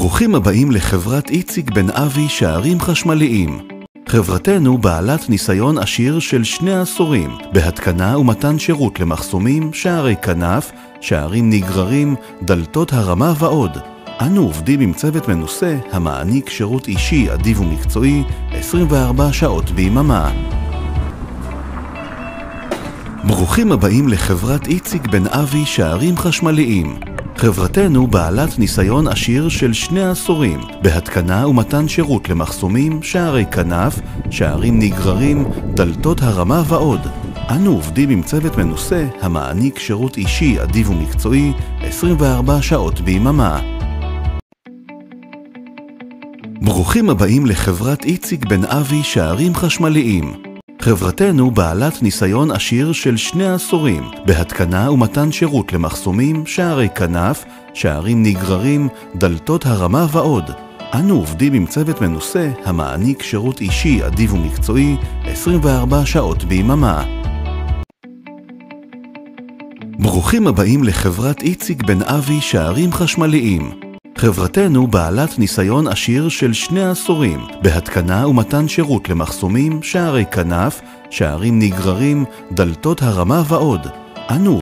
ברוכים הבאים לחברת איציק בן אבי שערים חשמליים. חברתנו בעלת ניסיון עשיר של 2 עשורים בהתקנה ומתן שירות למחסומים, שערי כנף, שערים נגררים, דלתות הרמה ועוד. אנו עובדים עם צוות מנוסה המעניק שירות אישי אדיב ומקצועי 24 שעות ביממה. ברוכים הבאים לחברת איציק בן אבי שערים חשמליים. חברתנו בעלת ניסיון עשיר של 2 עשורים בהתקנה ומתן שירות למחסומים, שערי כנף, שערים נגררים, דלתות הרמה ועוד. אנו עובדים עם צוות מנוסה המעניק שירות אישי אדיב ומקצועי 24 שעות ביממה. ברוכים הבאים לחברת איציק בן אבי שערים חשמליים. חברתנו בעלת ניסיון עשיר של 2 עשורים בהתקנה ומתן שירות למחסומים, שערי כנף, שערים נגררים, דלתות הרמה ועוד. אנו עובדים עם צוות מנוסה המעניק שירות אישי אדיב ומקצועי 24 שעות ביממה. ברוכים הבאים לחברת איציק בן אבי שערים חשמליים. חברתנו בעלת ניסיון עשיר של 2 עשורים בהתקנה ומתן שירות למחסומים, שערי כנף, שערים נגררים, דלתות הרמה ועוד. אנו